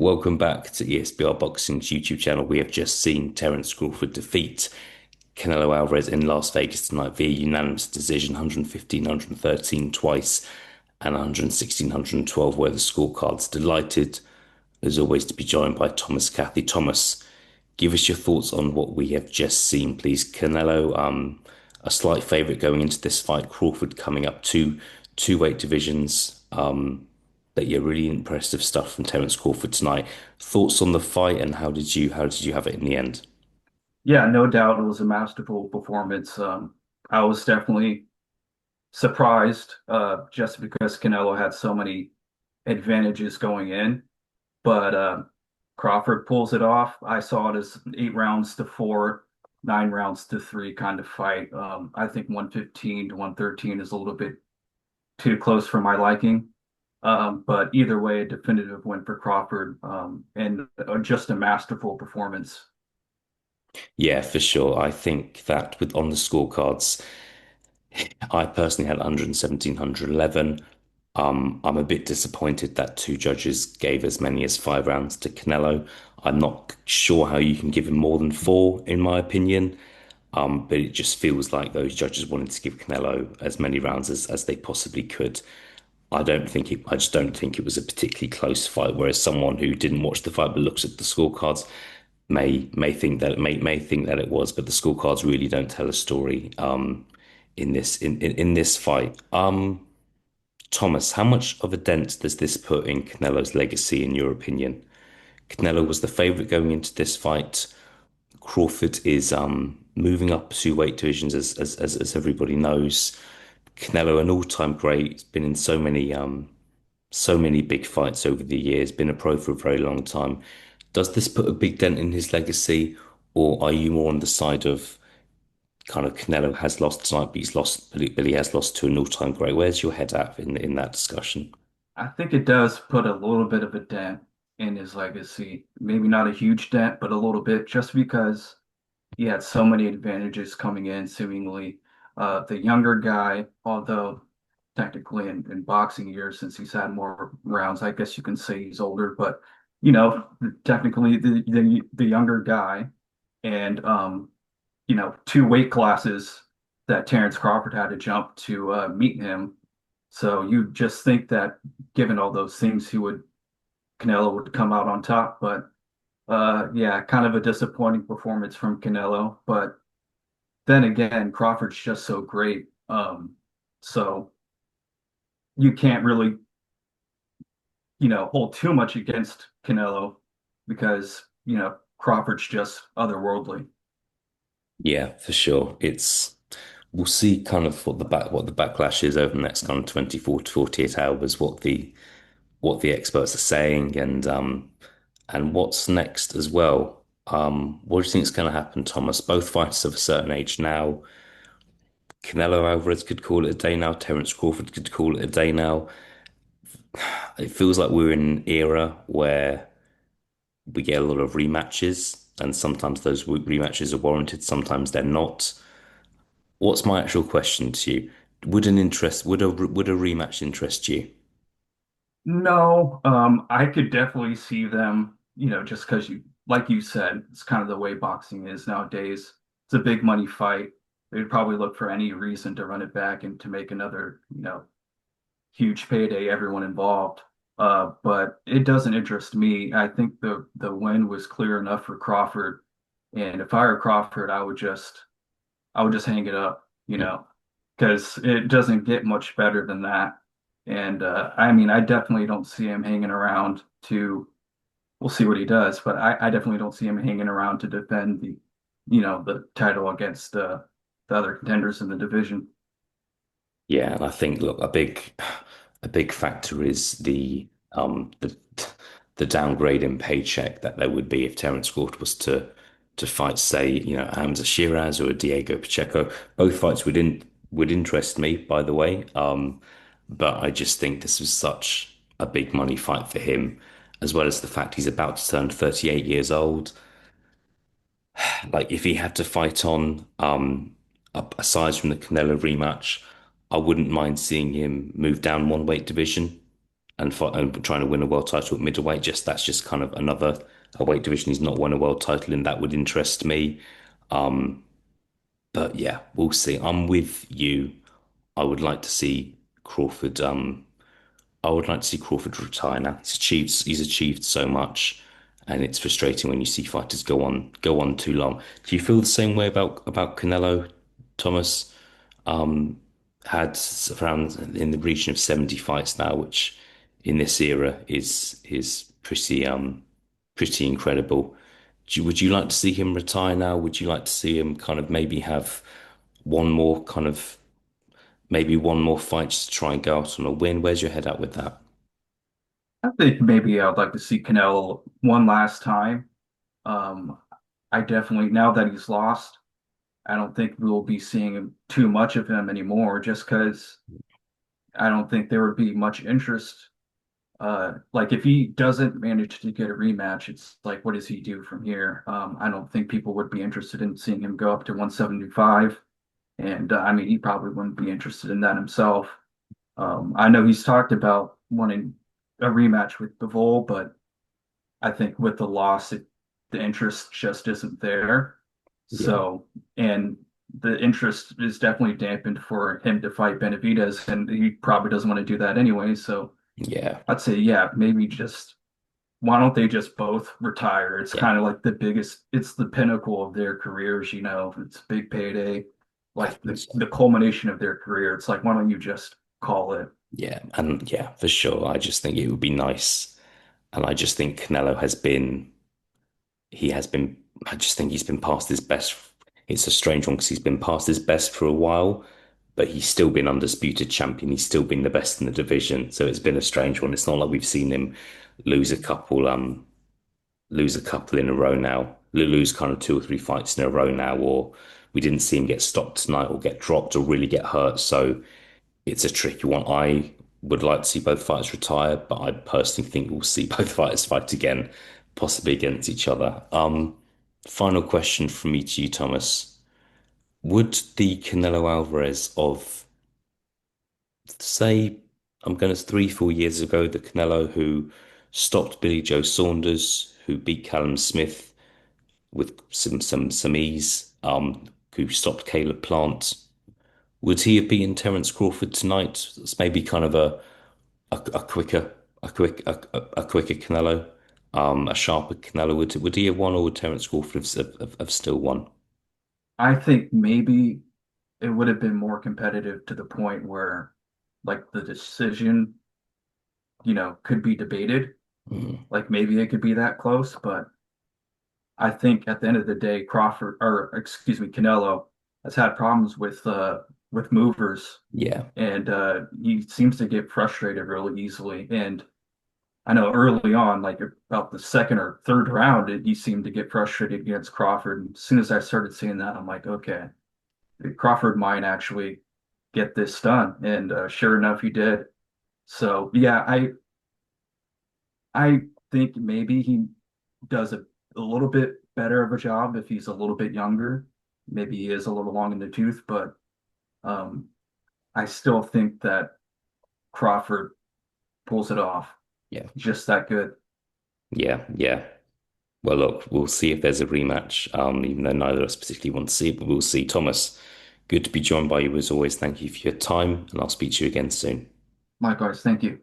Welcome back to ESBR Boxing's YouTube channel. We have just seen Terence Crawford defeat Canelo Alvarez in Las Vegas tonight via unanimous decision, 115, 113 twice, and 116, 112 were the scorecards. Delighted, as always, to be joined by Thomas Cathy. Thomas, give us your thoughts on what we have just seen, please. Canelo, a slight favourite going into this fight. Crawford coming up two weight divisions. But yeah, really impressive stuff from Terence Crawford tonight. Thoughts on the fight and how did you have it in the end? Yeah, no doubt it was a masterful performance. I was definitely surprised just because Canelo had so many advantages going in, but Crawford pulls it off. I saw it as 8 rounds to 4, 9 rounds to 3 kind of fight. I think 115 to 113 is a little bit too close for my liking. But either way, a definitive win for Crawford and just a masterful performance. Yeah, for sure. I think that with on the scorecards, I personally had 117, 111. I'm a bit disappointed that two judges gave as many as 5 rounds to Canelo. I'm not sure how you can give him more than four, in my opinion. But it just feels like those judges wanted to give Canelo as many rounds as they possibly could. I just don't think it was a particularly close fight. Whereas someone who didn't watch the fight but looks at the scorecards may think that it was, but the scorecards really don't tell a story in this fight. Thomas, how much of a dent does this put in Canelo's legacy, in your opinion? Canelo was the favorite going into this fight. Crawford is moving up two weight divisions as everybody knows. Canelo, an all-time great, has been in so many big fights over the years, been a pro for a very long time. Does this put a big dent in his legacy, or are you more on the side of kind of Canelo has lost tonight, but he has lost to an all-time great? Where's your head at in that discussion? I think it does put a little bit of a dent in his legacy. Maybe not a huge dent, but a little bit, just because he had so many advantages coming in, seemingly. The younger guy, although technically in boxing years, since he's had more rounds, I guess you can say he's older, but technically the younger guy and 2 weight classes that Terence Crawford had to jump to meet him. So you just think that given all those things, Canelo would come out on top. But yeah, kind of a disappointing performance from Canelo. But then again, Crawford's just so great. So you can't really, hold too much against Canelo because, Crawford's just otherworldly. Yeah, for sure. It's We'll see kind of what the backlash is over the next kind of 24 to 48 hours, what the experts are saying and what's next as well. What do you think is going to happen, Thomas? Both fighters of a certain age now. Canelo Alvarez could call it a day now. Terence Crawford could call it a day now. It feels like we're in an era where we get a lot of rematches, and sometimes those rematches are warranted, sometimes they're not. What's my actual question to you? Would a rematch interest you? No, I could definitely see them, just because like you said, it's kind of the way boxing is nowadays. It's a big money fight. They'd probably look for any reason to run it back and to make another, huge payday, everyone involved. But it doesn't interest me. I think the win was clear enough for Crawford. And if I were Crawford, I would just hang it up, because it doesn't get much better than that. And I mean, I definitely don't see him hanging around to. We'll see what he does, but I definitely don't see him hanging around to defend the title against the other contenders in the division. Yeah, and I think look, a big factor is the downgrade in paycheck that there would be if Terence Crawford was to fight, say, Hamza Shiraz or Diego Pacheco. Both fights would interest me, by the way. But I just think this was such a big money fight for him, as well as the fact he's about to turn 38 years old. Like if he had to fight on, aside from the Canelo rematch, I wouldn't mind seeing him move down one weight division. and fight and trying to win a world title at middleweight. Just that's just kind of another a weight division he's not won a world title in. That would interest me. But yeah, we'll see. I'm with you. I would like to see Crawford. I would like to see Crawford retire now. He's achieved so much, and it's frustrating when you see fighters go on too long. Do you feel the same way about Canelo, Thomas? Had around in the region of 70 fights now, which in this era is pretty incredible. Would you like to see him retire now? Would you like to see him kind of maybe have one more kind of maybe one more fight just to try and go out on a win? Where's your head at with that? I think maybe I'd like to see Canelo one last time. Um, I definitely, now that he's lost, I don't think we'll be seeing too much of him anymore just because I don't think there would be much interest. Like if he doesn't manage to get a rematch, it's like, what does he do from here? I don't think people would be interested in seeing him go up to 175. And I mean, he probably wouldn't be interested in that himself. I know he's talked about wanting a rematch with Bivol, but I think with the loss, the interest just isn't there. Yeah, So, and the interest is definitely dampened for him to fight Benavidez, and he probably doesn't want to do that anyway. So, yeah, I'd say, yeah, maybe just why don't they just both retire? It's yeah. kind of like it's the pinnacle of their careers, It's a big payday, I like think so. the culmination of their career. It's like, why don't you just call it? Yeah, and yeah, for sure. I just think it would be nice, and I just think Canelo has been. He has been. I just think he's been past his best. It's a strange one because he's been past his best for a while, but he's still been undisputed champion. He's still been the best in the division. So it's been a strange one. It's not like we've seen him lose a couple. Lose a couple in a row now, lose kind of two or three fights in a row now, or we didn't see him get stopped tonight or get dropped or really get hurt. So it's a tricky one. I would like to see both fighters retire, but I personally think we'll see both fighters fight again, possibly against each other. Final question from me to you, Thomas. Would the Canelo Alvarez of, say, I'm going to 3, 4 years ago, the Canelo who stopped Billy Joe Saunders, who beat Callum Smith, with some ease, who stopped Caleb Plant. Would he have beaten Terence Crawford tonight? It's maybe kind of a quicker a quicker Canelo, a sharper Canelo. Would he have won, or would Terence Crawford have still won? I think maybe it would have been more competitive to the point where, like, the decision, could be debated. Mm, Like maybe it could be that close, but I think at the end of the day, Crawford, or excuse me, Canelo has had problems with movers, yeah, and he seems to get frustrated really easily. And I know early on, like about the second or third round, he seemed to get frustrated against Crawford. And as soon as I started seeing that, I'm like, okay, Crawford might actually get this done. And sure enough, he did. So yeah, I think maybe he does a little bit better of a job if he's a little bit younger. Maybe he is a little long in the tooth, but um, I still think that Crawford pulls it off. yeah, He's just that good. yeah. Well, look, we'll see if there's a rematch. Even though neither of us particularly want to see it, but we'll see. Thomas, good to be joined by you as always. Thank you for your time, and I'll speak to you again soon. Likewise, thank you.